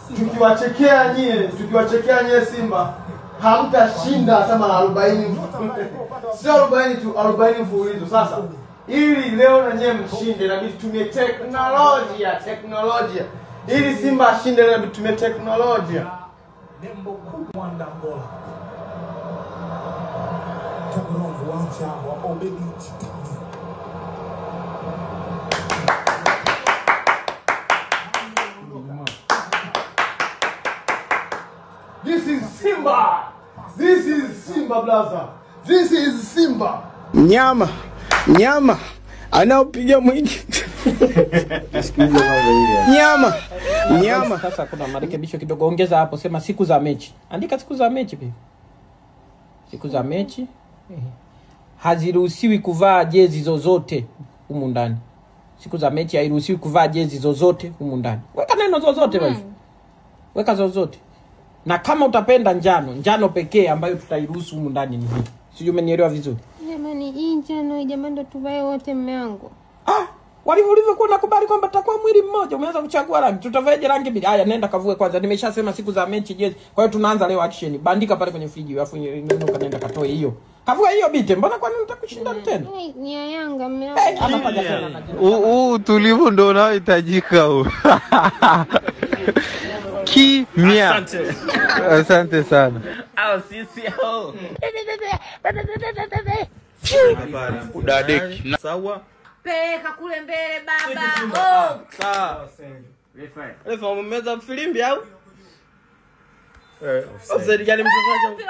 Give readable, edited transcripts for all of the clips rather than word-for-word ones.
tukiwachekea nyie Simba hamtashinda kama 40. Sio 40 tu, 40 mfululizo. Sasa ili leo na nyie mshinde inabidi tumie teknolojia. Ili Simba ashinde inabidi tumie teknolojia. Nembo kubwa Angola. Taburon uwanja wa Obedi Chitani. This is Simba. This is Simba, brother. This is Simba. Nyama. Anaopiga mwingi. Nyama. Sasa kuna marekebisho kidogo, ongeza hapo, sema siku za mechi. Andika siku za mechi pia. Siku za mechi haziruhusiwi kuvaa jezi zozote humu ndani. Siku za mechi hairuhusiwi kuvaa jezi zozote humu ndani. Weka neno zozote basi. Weka zozote. Na kama utapenda njano pekee ambayo tutairuhusu humu ndani ni hii. Sijui umenielewa vizuri. Jamani, hii njano jamani ndo tuvae wote mume wangu. Walivyokuwa nakubali kwamba tutakuwa mwili mmoja, umeanza kuchagua rangi. Tutavaje rangi mbili? Haya, nenda kavue kwanza. Nimeshasema siku za mechi jezi. Kwa hiyo tunaanza leo action. Bandika pale kwenye friji, alafu nenda katoe hiyo. Kavue hiyo bite. Mbona kwani utakushinda tena? Ni ya Yanga mume wangu. Tulivu ndo unaohitajika huu. Kimya. Asante sana. Sisi hao. Udadeki. Sawa. Peleka kule mbele baba. Sawa. Refa umemeza filimbi au? Offside gani mchezaji?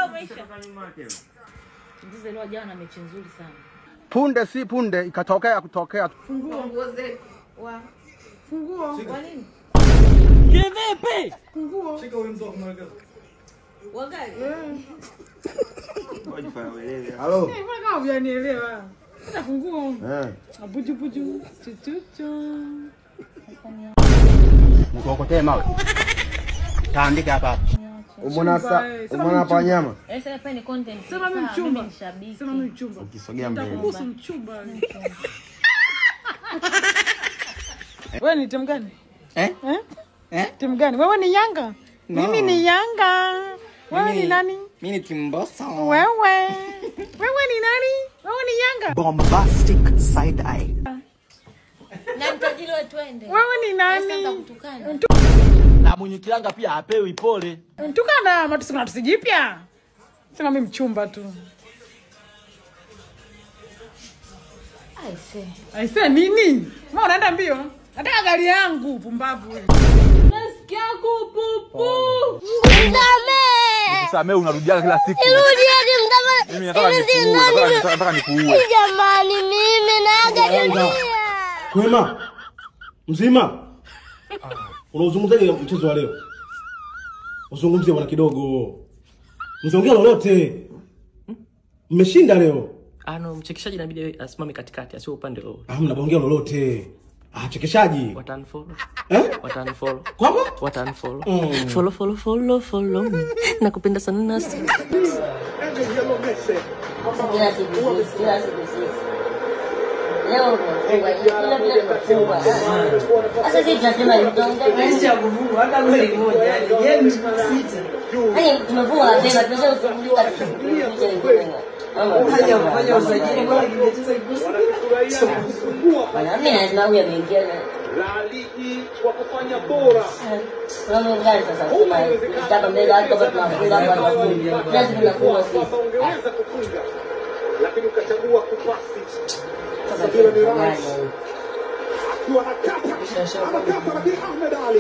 Ndizo leo jana mechi nzuri sana. Punde si punde ikatokea kutokea. Funguo zetu. Funguo. Kwa nini? Kivipi? Funguo. Shika huyo mzee kumwelekeza. Wangali. Wajifanya uelewe. Halo. Mbona kama unanielewa? Sasa funguo. Abuju. Chuchuchu. Mkokotee mawe. Taandika hapa. Umeona hapa nyama? Sasa hapa ni content. Sema mimi mchumba. Sema mimi mchumba. Ukisogea mbele. Nitakuhusu mchumba. Wewe ni timu gani? Timu gani? Wewe ni Yanga? Mimi ni Yanga. Wewe ni nani? Mimi ni Kimbosa. Wewe ni nani? Wewe ni Yanga. Bombastic side eye. Na mtajiri wetu twende. Wewe ni nani? Sasa kutukana. Na mwenye kilanga pia apewi pole. Tukana matusema tusijipya. Sema mimi mchumba tu. Aise nini? Mbona unaenda mbio? Nataka gari yangu pumbavu wewe. Nasikia kupupu. Nisamee unarudia kila siku. Mimi nataka nikuue. Jamani mimi naaga dunia. Kwema. Mzima. Unazungumzaje mchezo wa leo? Uzungumzie bwana kidogo. Mzongea lolote. Mmeshinda leo. Mchekeshaji inabidi asimame katikati, asiwe upande leo. Mnaongea lolote. Chekeshaji. Watanfollow. Watanfollow. Kwamba? Watanfollow. Follow. Nakupenda sana nasi. Leo kwa sasa hivi tunasema ndio kuvua hata goli moja yani sita. Yaani tumevua mapema tunaweza kufunguka fanya usajili bora kimecheza kikosi. Mimi lazima huyu ameingia na La Ligi kwa kufanya bora. Kama ngani sasa kama kitaka mbele hata kama tunafunga kwa mafunzo. Lazima tunafunga sisi. Ungeweza kufunga. Lakini ukachagua kupasi. Sasa ndio ni Akiwa nakata. Anakata na Ahmed Ali.